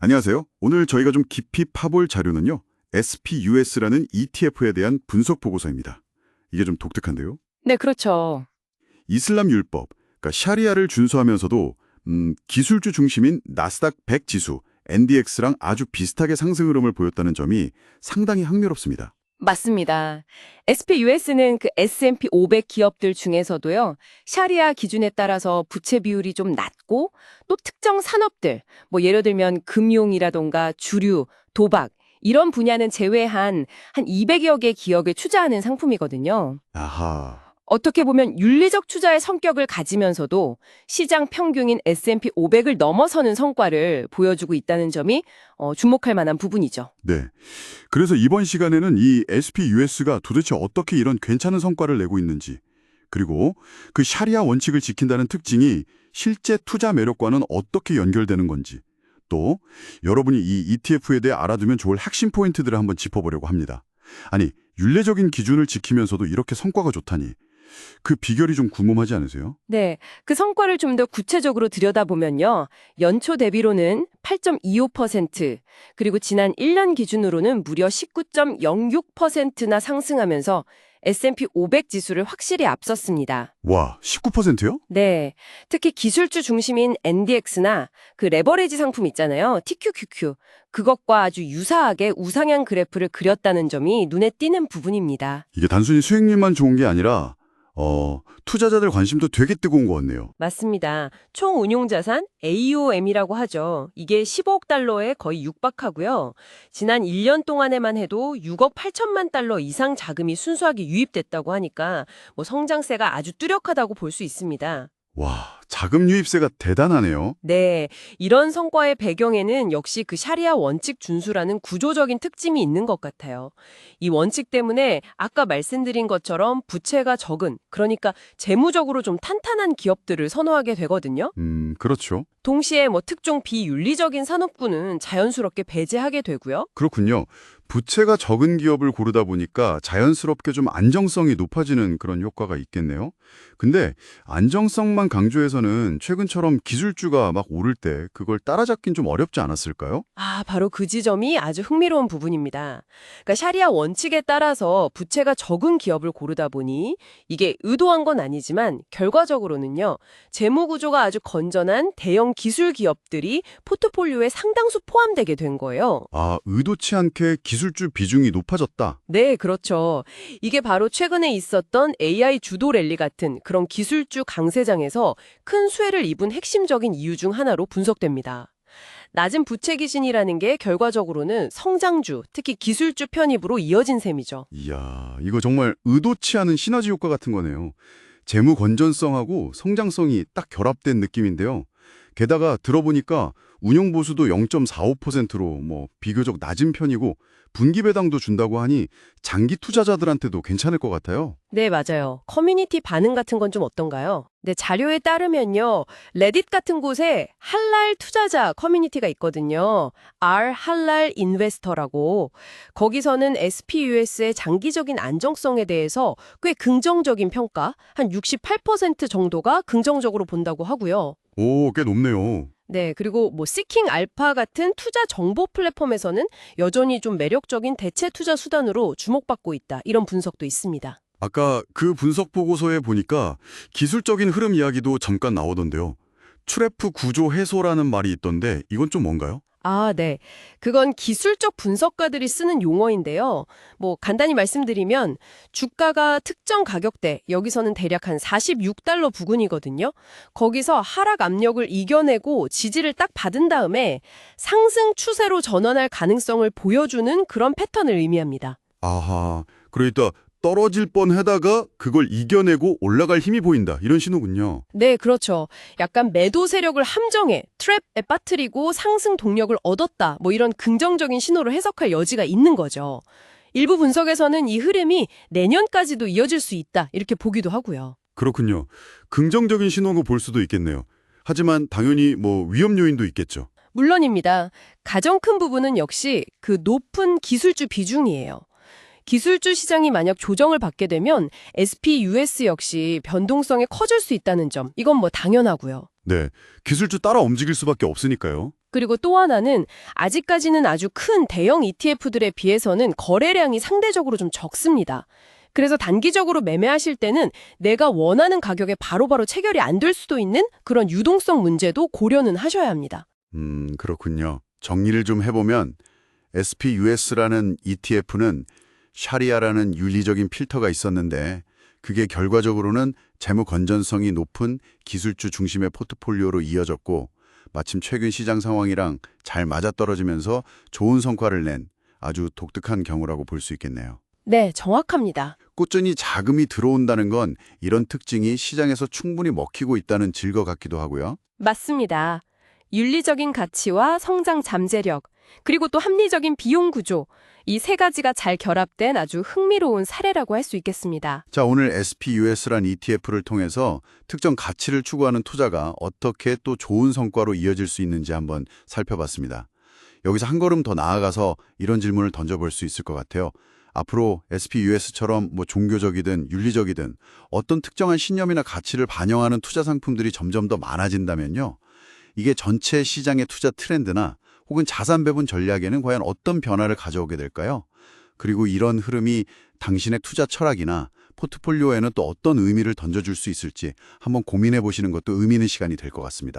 안녕하세요. 오늘 저희가 좀 깊이 파볼 자료는요. SPUS라는 ETF에 대한 분석 보고서입니다. 이게 좀 독특한데요. 네, 그렇죠. 이슬람 율법, 그러니까 샤리아를 준수하면서도 기술주 중심인 나스닥 100 지수, NDX랑 아주 비슷하게 상승 흐름을 보였다는 점이 상당히 흥미롭습니다. 맞습니다. SPUS는 그 S&P 500 기업들 중에서도요, 샤리아 기준에 따라서 부채 비율이 좀 낮고, 또 특정 산업들, 뭐 예를 들면 금융이라던가 주류, 도박, 이런 분야는 제외한 한 200여 개 기업을 투자하는 상품이거든요. 아하, 어떻게 보면 윤리적 투자의 성격을 가지면서도 시장 평균인 S&P 500을 넘어서는 성과를 보여주고 있다는 점이 주목할 만한 부분이죠. 네. 그래서 이번 시간에는 이 SPUS가 도대체 어떻게 이런 괜찮은 성과를 내고 있는지, 그리고 그 샤리아 원칙을 지킨다는 특징이 실제 투자 매력과는 어떻게 연결되는 건지, 또 여러분이 이 ETF에 대해 알아두면 좋을 핵심 포인트들을 한번 짚어보려고 합니다. 아니, 윤례적인 기준을 지키면서도 이렇게 성과가 좋다니, 그 비결이 좀 궁금하지 않으세요? 네, 그 성과를 좀 더 구체적으로 들여다보면요. 연초 대비로는 8.25%, 그리고 지난 1년 기준으로는 무려 19.06%나 상승하면서 S&P 500 지수를 확실히 앞섰습니다. 와, 19%요? 네, 특히 기술주 중심인 NDX나 그 레버리지 상품 있잖아요. TQQQ. 그것과 아주 유사하게 우상향 그래프를 그렸다는 점이 눈에 띄는 부분입니다. 이게 단순히 수익률만 좋은 게 아니라 투자자들 관심도 되게 뜨거운 것 같네요. 맞습니다. 총 운용 자산 AUM이라고 하죠. 이게 15억 달러에 거의 육박하고요. 지난 1년 동안에만 해도 6억 8천만 달러 이상 자금이 순수하게 유입됐다고 하니까 뭐 성장세가 아주 뚜렷하다고 볼 수 있습니다. 와, 자금 유입세가 대단하네요. 네, 이런 성과의 배경에는 역시 그 샤리아 원칙 준수라는 구조적인 특징이 있는 것 같아요. 이 원칙 때문에 아까 말씀드린 것처럼 부채가 적은, 그러니까 재무적으로 좀 탄탄한 기업들을 선호하게 되거든요. 그렇죠. 동시에 뭐 특정 비윤리적인 산업군은 자연스럽게 배제하게 되고요. 그렇군요. 부채가 적은 기업을 고르다 보니까 자연스럽게 좀 안정성이 높아지는 그런 효과가 있겠네요. 근데 안정성만 강조해서는 최근처럼 기술주가 막 오를 때 그걸 따라잡긴 좀 어렵지 않았을까요? 바로 그 지점이 아주 흥미로운 부분입니다. 그러니까 샤리아 원칙에 따라서 부채가 적은 기업을 고르다 보니 이게 의도한 건 아니지만 결과적으로는요. 재무 구조가 아주 건전한 대형 기술 기업들이 포트폴리오에 상당수 포함되게 된 거예요. 아, 의도치 않게 기술주 비중이 높아졌다. 네, 그렇죠. 이게 바로 최근에 있었던 AI 주도 랠리 같은 그런 기술주 강세장에서 큰 수혜를 입은 핵심적인 이유 중 하나로 분석됩니다. 낮은 부채 기준이라는 게 결과적으로는 성장주, 특히 기술주 편입으로 이어진 셈이죠. 이야, 이거 정말 의도치 않은 시너지 효과 같은 거네요. 재무 건전성하고 성장성이 딱 결합된 느낌인데요. 게다가 들어보니까 운용 보수도 0.45%로 뭐 비교적 낮은 편이고 분기 배당도 준다고 하니 장기 투자자들한테도 괜찮을 것 같아요. 네, 맞아요. 커뮤니티 반응 같은 건 좀 어떤가요? 네, 자료에 따르면요. 레딧 같은 곳에 할랄 투자자 커뮤니티가 있거든요. R 할랄 인베스터라고. 거기서는 SPUS의 장기적인 안정성에 대해서 꽤 긍정적인 평가, 한 68% 정도가 긍정적으로 본다고 하고요. 오, 꽤 높네요. 네, 그리고 뭐 시킹 알파 같은 투자 정보 플랫폼에서는 여전히 좀 매력적인 대체 투자 수단으로 주목받고 있다. 이런 분석도 있습니다. 아까 그 분석 보고서에 보니까 기술적인 흐름 이야기도 잠깐 나오던데요. 트래프 구조 해소라는 말이 있던데 이건 좀 뭔가요? 네. 그건 기술적 분석가들이 쓰는 용어인데요. 뭐 간단히 말씀드리면 주가가 특정 가격대, 여기서는 대략 한 46달러 부근이거든요. 거기서 하락 압력을 이겨내고 지지를 딱 받은 다음에 상승 추세로 전환할 가능성을 보여주는 그런 패턴을 의미합니다. 아하, 그러니까 떨어질 뻔하다가 그걸 이겨내고 올라갈 힘이 보인다 이런 신호군요. 네, 그렇죠. 약간 매도 세력을 함정에, 트랩에 빠뜨리고 상승 동력을 얻었다. 뭐 이런 긍정적인 신호로 해석할 여지가 있는 거죠. 일부 분석에서는 이 흐름이 내년까지도 이어질 수 있다. 이렇게 보기도 하고요. 그렇군요. 긍정적인 신호로 볼 수도 있겠네요. 하지만 당연히 뭐 위험 요인도 있겠죠. 물론입니다. 가장 큰 부분은 역시 그 높은 기술주 비중이에요. 기술주 시장이 만약 조정을 받게 되면 SPUS 역시 변동성이 커질 수 있다는 점, 이건 뭐 당연하고요. 네, 기술주 따라 움직일 수밖에 없으니까요. 그리고 또 하나는 아직까지는 아주 큰 대형 ETF들에 비해서는 거래량이 상대적으로 좀 적습니다. 그래서 단기적으로 매매하실 때는 내가 원하는 가격에 바로바로 체결이 안 될 수도 있는 그런 유동성 문제도 고려는 하셔야 합니다. 그렇군요. 정리를 좀 해보면 SPUS라는 ETF는 샤리아라는 윤리적인 필터가 있었는데 그게 결과적으로는 재무 건전성이 높은 기술주 중심의 포트폴리오로 이어졌고 마침 최근 시장 상황이랑 잘 맞아떨어지면서 좋은 성과를 낸 아주 독특한 경우라고 볼 수 있겠네요. 네, 정확합니다. 꾸준히 자금이 들어온다는 건 이런 특징이 시장에서 충분히 먹히고 있다는 증거 같기도 하고요. 맞습니다. 윤리적인 가치와 성장 잠재력, 그리고 또 합리적인 비용 구조, 이 세 가지가 잘 결합된 아주 흥미로운 사례라고 할 수 있겠습니다. 자, 오늘 SPUS란 ETF를 통해서 특정 가치를 추구하는 투자가 어떻게 또 좋은 성과로 이어질 수 있는지 한번 살펴봤습니다. 여기서 한 걸음 더 나아가서 이런 질문을 던져볼 수 있을 것 같아요. 앞으로 SPUS처럼 종교적이든 윤리적이든 어떤 특정한 신념이나 가치를 반영하는 투자 상품들이 점점 더 많아진다면요. 이게 전체 시장의 투자 트렌드나 혹은 자산 배분 전략에는 과연 어떤 변화를 가져오게 될까요? 그리고 이런 흐름이 당신의 투자 철학이나 포트폴리오에는 또 어떤 의미를 던져줄 수 있을지 한번 고민해 보시는 것도 의미 있는 시간이 될 것 같습니다.